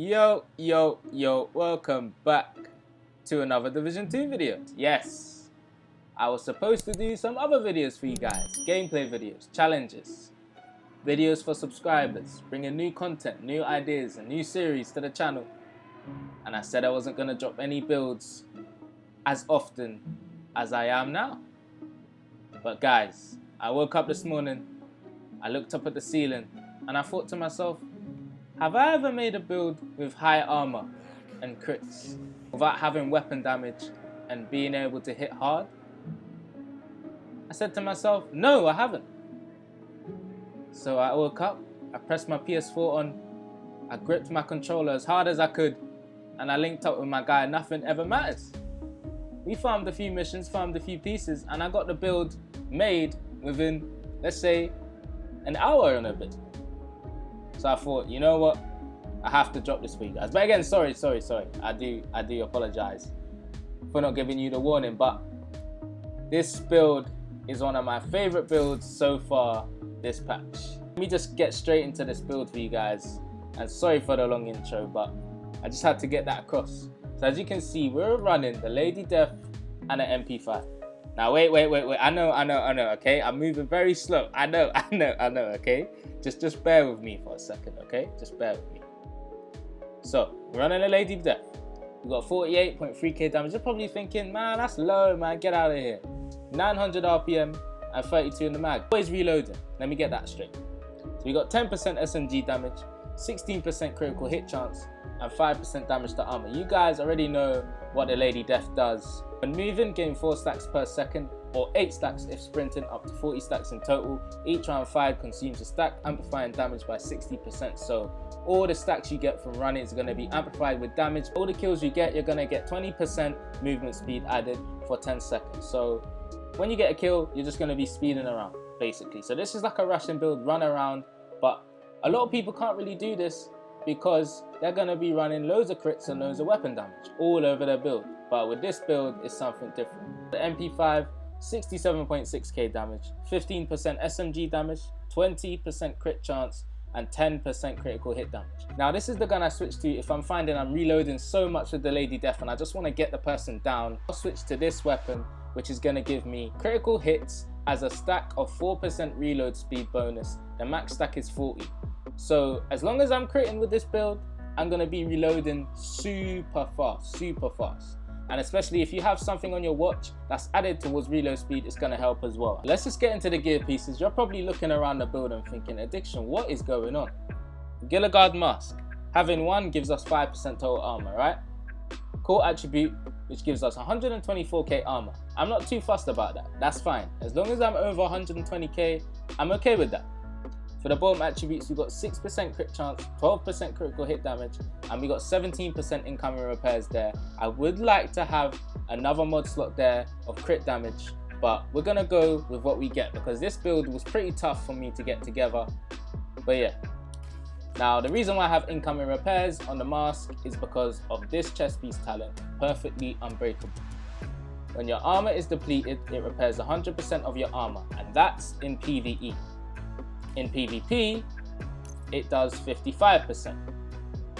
Yo, welcome back to another Division 2 video. Yes, I was supposed to do some other videos for you guys. Gameplay videos, challenges, videos for subscribers, bringing new content, new ideas, and new series to the channel. And I said I wasn't going to drop any builds as often as I am now. But guys, I woke up this morning, I looked up at the ceiling, and I thought to myself, have I ever made a build with high armor and crits without having weapon damage and being able to hit hard? I said to myself, no, I haven't. So I woke up, I pressed my PS4 on, I gripped my controller as hard as I could, and I linked up with my guy Nothing Ever Matters. We farmed a few missions, farmed a few pieces, and I got the build made within, let's say, an hour and a bit. So I thought, you know what, I have to drop this for you guys. But again, sorry. I do apologize for not giving you the warning, but this build is one of my favorite builds so far this patch. Let me just get straight into this build for you guys. And sorry for the long intro, but I just had to get that across. So as you can see, we're running the Lady Death and an MP5. Now wait, I know, okay? I'm moving very slow. I know, okay? Just bear with me for a second, okay? Just bear with me. So, we're running a Lady Death. We got 48.3k damage. You're probably thinking, man, that's low, man. Get out of here. 900 RPM and 32 in the mag. Always reloading. Let me get that straight. So we got 10% SMG damage, 16% critical hit chance, and 5% damage to armor. You guys already know what the Lady Death does. When moving, gain 4 stacks per second, or 8 stacks if sprinting, up to 40 stacks in total. Each round fired consumes a stack, amplifying damage by 60%. So all the stacks you get from running is going to be amplified with damage. All the kills you get, you're going to get 20% movement speed added for 10 seconds. So when you get a kill, you're just going to be speeding around, basically. So this is like a Russian build, run around, but a lot of people can't really do this because they're going to be running loads of crits and loads of weapon damage all over their build. But with this build, it's something different. The MP5, 67.6k damage, 15% SMG damage, 20% crit chance, and 10% critical hit damage. Now this is the gun I switch to if I'm finding I'm reloading so much with the Lady Death and I just want to get the person down. I'll switch to this weapon, which is going to give me critical hits as a stack of 4% reload speed bonus. The max stack is 40. So as long as I'm critting with this build, I'm going to be reloading super fast. And especially if you have something on your watch that's added towards reload speed, it's going to help as well. Let's just get into the gear pieces. You're probably looking around the build and thinking, Addiction, what is going on? Gilligard Mask. Having one gives us 5% total armor, right? Core attribute, which gives us 124k armor. I'm not too fussed about that. That's fine. As long as I'm over 120k, I'm okay with that. For the bottom attributes, we got 6% crit chance, 12% critical hit damage, and we got 17% incoming repairs there. I would like to have another mod slot there of crit damage, but we're gonna go with what we get because this build was pretty tough for me to get together. But yeah. Now the reason why I have incoming repairs on the mask is because of this chest piece talent, Perfectly Unbreakable. When your armor is depleted, it repairs 100% of your armor, and that's in PvE. In PvP, it does 55%.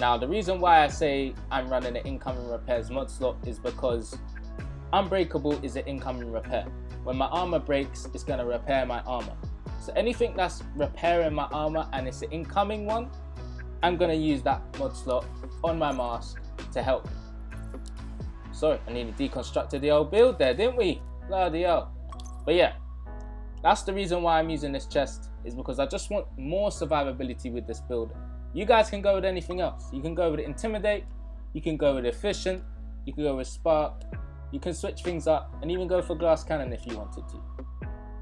Now, the reason why I say I'm running an incoming repairs mod slot is because Unbreakable is an incoming repair. When my armor breaks, it's going to repair my armor. So anything that's repairing my armor and it's an incoming one, I'm going to use that mod slot on my mask to help me. Sorry, I nearly deconstructed the old build there, didn't we? Bloody hell. But yeah, that's the reason why I'm using this chest, is because I just want more survivability with this build. You guys can go with anything else. You can go with Intimidate, you can go with Efficient, you can go with Spark, you can switch things up and even go for Glass Cannon if you wanted to.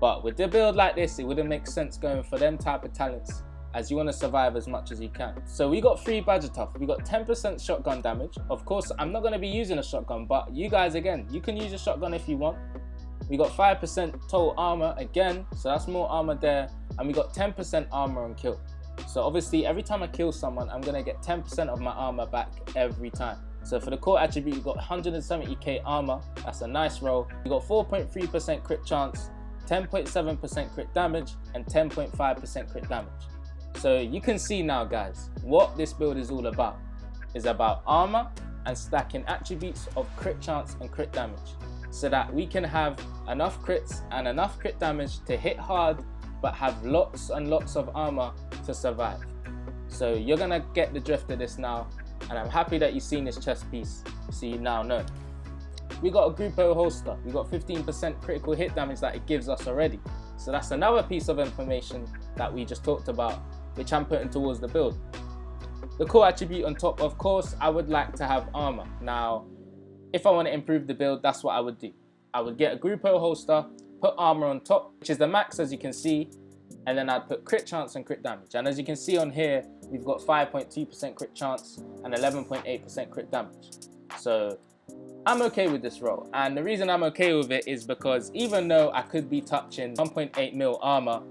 But with the build like this, it wouldn't make sense going for them type of talents, as you want to survive as much as you can. So we got 3 Badger Tough, we got 10% shotgun damage. Of course, I'm not going to be using a shotgun, but you guys, again, you can use a shotgun if you want. We got 5% total armor again, so that's more armor there. And we got 10% armor on kill. So obviously, every time I kill someone, I'm going to get 10% of my armor back every time. So for the core attribute, you got 170k armor. That's a nice roll. You got 4.3% crit chance, 10.7% crit damage, and 10.5% crit damage. So you can see now, guys, what this build is all about. is about armor and stacking attributes of crit chance and crit damage, so that we can have enough crits and enough crit damage to hit hard, but have lots and lots of armor to survive. So you're gonna get the drift of this now, and I'm happy that you've seen this chess piece, so you now know. We got a Grupo holster. We got 15% critical hit damage that it gives us already. So that's another piece of information that we just talked about, which I'm putting towards the build. The core attribute on top, of course, I would like to have armor. Now, if I want to improve the build, that's what I would do. I would get a Grupo holster, put armor on top, which is the max as you can see, and then I'd put crit chance and crit damage. And as you can see on here, we've got 5.2% crit chance and 11.8% crit damage. So I'm okay with this roll, and the reason I'm okay with it is because even though I could be touching 1.8 mil armor,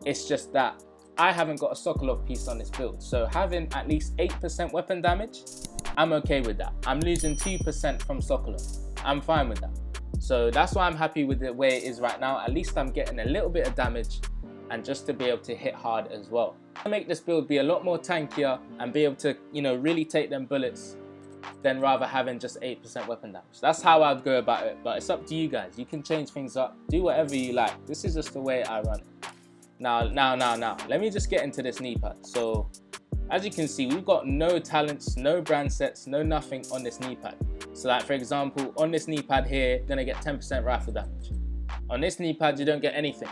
it's just that I haven't got a Sokolov piece on this build. So having at least 8% weapon damage, I'm okay with that. I'm losing 2% from Sokolov. I'm fine with that. So that's why I'm happy with the way it is right now. At least I'm getting a little bit of damage, and just to be able to hit hard as well. I make this build be a lot more tankier and be able to, really take them bullets than rather having just 8% weapon damage. That's how I'd go about it, but it's up to you guys. You can change things up, do whatever you like. This is just the way I run it. Now, let me just get into this knee pad. So, as you can see, we've got no talents, no brand sets, no nothing on this knee pad. So like, for example, on this knee pad here, you're gonna get 10% rifle damage. On this knee pad, you don't get anything.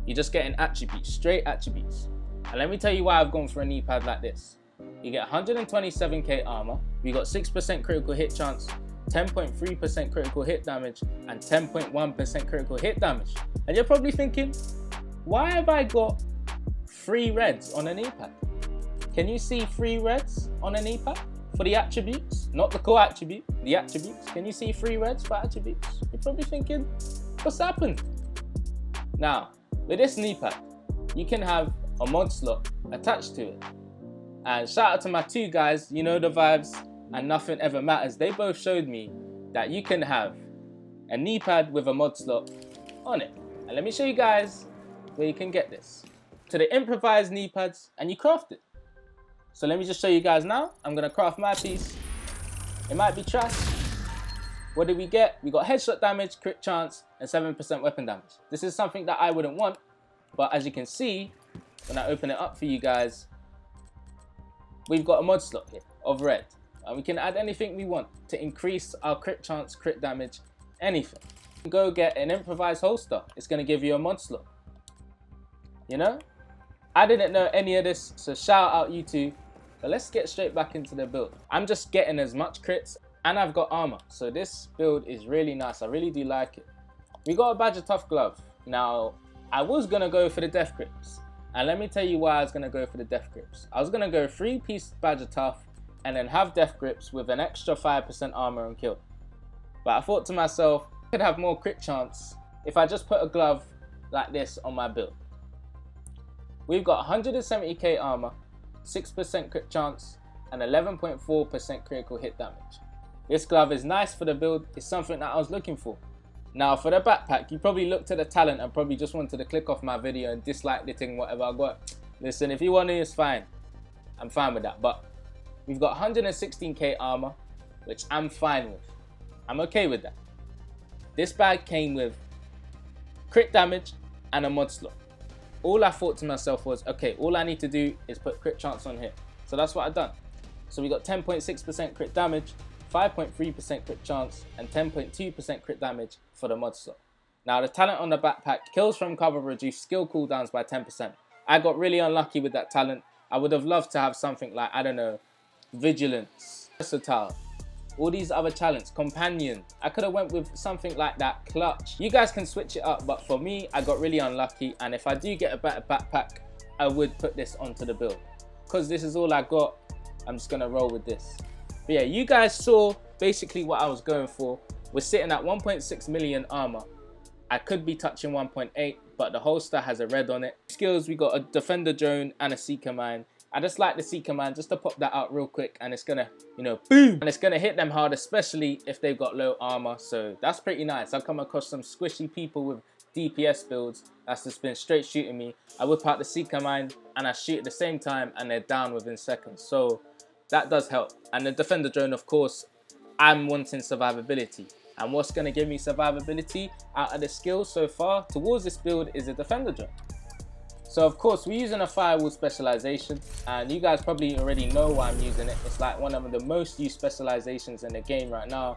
You're just getting attributes, straight attributes. And let me tell you why I've gone for a knee pad like this. You get 127k armor, we got 6% critical hit chance, 10.3% critical hit damage, and 10.1% critical hit damage. And you're probably thinking, why have I got 3 reds on a knee pad? Can you see 3 reds on a knee pad for the attributes? Not the core attribute, the attributes. Can you see 3 reds for attributes? You're probably thinking, what's happened? Now, with this knee pad, you can have a mod slot attached to it. And shout out to my 2 guys, you know the vibes, and Nothing Ever Matters. They both showed me that you can have a knee pad with a mod slot on it. And let me show you guys where you can get this. To the improvised knee pads, and you craft it. So let me just show you guys now. I'm gonna craft my piece. It might be trash. What did we get? We got headshot damage, crit chance, and 7% weapon damage. This is something that I wouldn't want, but as you can see, when I open it up for you guys, we've got a mod slot here of red. And we can add anything we want to increase our crit chance, crit damage, anything. Go get an improvised holster. It's gonna give you a mod slot. I didn't know any of this, so shout out you 2. But let's get straight back into the build. I'm just getting as much crits, and I've got armor. So this build is really nice. I really do like it. We got a Badger Tough glove. Now, I was gonna go for the death grips. And let me tell you why I was gonna go for the death grips. I was gonna go 3-piece Badger Tough and then have death grips with an extra 5% armor and kill. But I thought to myself, I could have more crit chance if I just put a glove like this on my build. We've got 170k armor, 6% crit chance, and 11.4% critical hit damage. This glove is nice for the build. It's something that I was looking for. Now for the backpack, you probably looked at the talent and probably just wanted to click off my video and dislike the thing, whatever I got. Listen, if you want to, it's fine. I'm fine with that. But we've got 116k armor, which I'm fine with. I'm okay with that. This bag came with crit damage and a mod slot. All I thought to myself was, okay, all I need to do is put crit chance on here. So that's what I've done. So we got 10.6% crit damage, 5.3% crit chance, and 10.2% crit damage for the mod slot. Now the talent on the backpack, kills from cover reduce skill cooldowns by 10%. I got really unlucky with that talent. I would have loved to have something like, I don't know, vigilance, versatile, all these other talents, companion. I could have went with something like that, clutch. You guys can switch it up, but for me, I got really unlucky. And if I do get a better backpack, I would put this onto the build. Because this is all I got, I'm just gonna roll with this. But yeah, you guys saw basically what I was going for. We're sitting at 1.6 million armor. I could be touching 1.8, but the holster has a red on it. Skills, we got a defender drone and a seeker mine. I just like the seeker mine, just to pop that out real quick, and it's gonna, boom! And it's gonna hit them hard, especially if they've got low armor, so that's pretty nice. I've come across some squishy people with DPS builds that's just been straight shooting me. I whip out the seeker mine, and I shoot at the same time, and they're down within seconds. So that does help. And the defender drone, of course, I'm wanting survivability. And what's going to give me survivability out of the skills so far towards this build is a defender drone. So of course we're using a firewall specialization, and you guys probably already know why I'm using it. It's like one of the most used specializations in the game right now.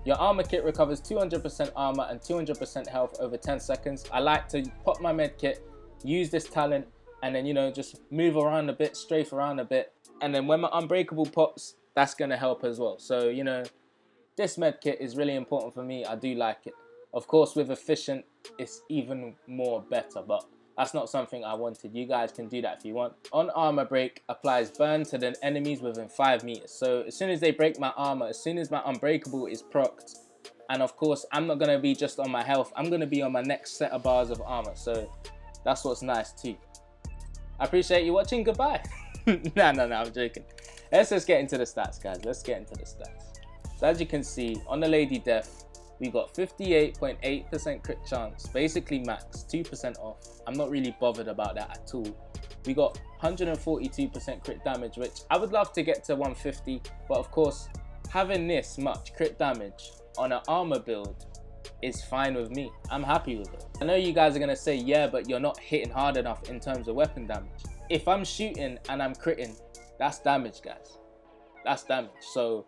Your armor kit recovers 200% armor and 200% health over 10 seconds. I like to pop my med kit, use this talent, and then, you know, just move around a bit, strafe around a bit. And then when my unbreakable pops, that's going to help as well. So, you know, this med kit is really important for me. I do like it. Of course, with efficient, it's even more better, but that's not something I wanted. You guys can do that if you want. On armor break, applies burn to the enemies within 5 meters. So as soon as they break my armor, as soon as my unbreakable is procced, and of course, I'm not going to be just on my health. I'm going to be on my next set of bars of armor. So that's what's nice too. I appreciate you watching. Goodbye. No, I'm joking. Let's just get into the stats, guys. Let's get into the stats. So as you can see, on the Lady Death, we got 58.8% crit chance, basically max, 2% off. I'm not really bothered about that at all. We got 142% crit damage, which I would love to get to 150, but of course, having this much crit damage on an armor build is fine with me. I'm happy with it. I know you guys are gonna say, yeah, but you're not hitting hard enough in terms of weapon damage. If I'm shooting and I'm critting, that's damage, guys. That's damage. So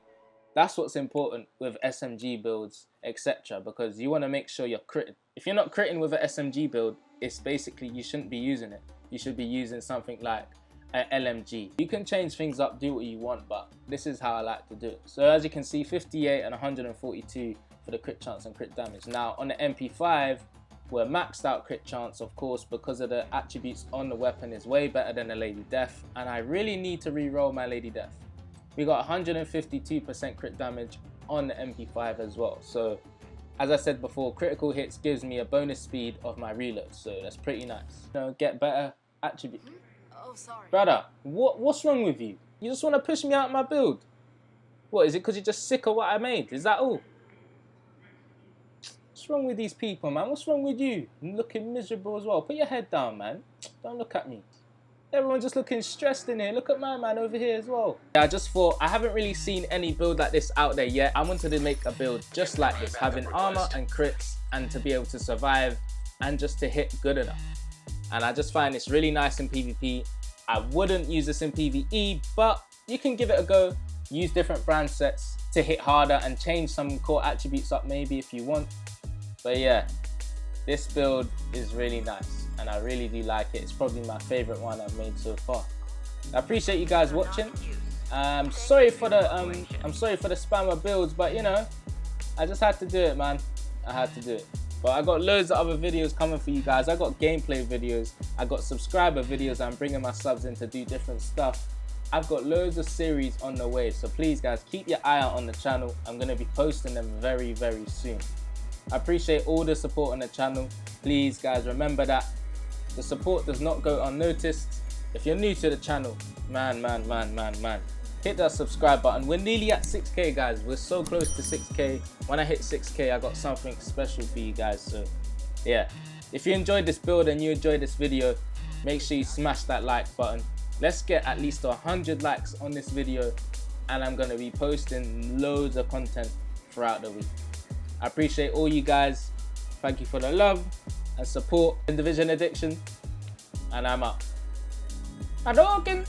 that's what's important with SMG builds, etc. because you want to make sure you're critting. If you're not critting with an SMG build, it's basically you shouldn't be using it. You should be using something like an LMG. You can change things up, do what you want, but this is how I like to do it. So as you can see, 58 and 142 for the crit chance and crit damage. Now on the MP5, we're maxed out crit chance, of course, because of the attributes on the weapon is way better than the Lady Death, and I really need to re-roll my Lady Death. We got 152% crit damage on the MP5 as well. So as I said before, critical hits gives me a bonus speed of my reload, so that's pretty nice. You know, get better attribute. Oh, sorry. Brother, what's wrong with you? You just want to push me out my build? What, is it because you're just sick of what I made? Is that all? What's wrong with these people, man? What's wrong with you? You're looking miserable as well. Put your head down, man. Don't look at me. Everyone's just looking stressed in here. Look at my man over here as well. I just thought, I haven't really seen any build like this out there yet. I wanted to make a build just like this, having armor and crits, and to be able to survive and just to hit good enough. And I just find it's really nice in PvP. I wouldn't use this in PvE, but you can give it a go. Use different brand sets to hit harder and change some core attributes up maybe if you want. But yeah, this build is really nice, and I really do like it. It's probably my favorite one I've made so far. I appreciate you guys watching. I'm sorry for the spammer builds, but you know, I just had to do it, man. I had to do it. But I got loads of other videos coming for you guys. I got gameplay videos, I got subscriber videos. I'm bringing my subs in to do different stuff. I've got loads of series on the way, so please guys, keep your eye out on the channel. I'm going to be posting them very, very soon. I appreciate all the support on the channel. Please guys, remember that the support does not go unnoticed. If you're new to the channel, man, hit that subscribe button. We're nearly at 6K, guys. We're so close to 6K. When I hit 6K, I got something special for you guys. So yeah, if you enjoyed this build and you enjoyed this video, make sure you smash that like button. Let's get at least 100 likes on this video, and I'm going to be posting loads of content throughout the week. I appreciate all you guys. Thank you for the love and support in Division Addiction, and I'm out. Hadouken!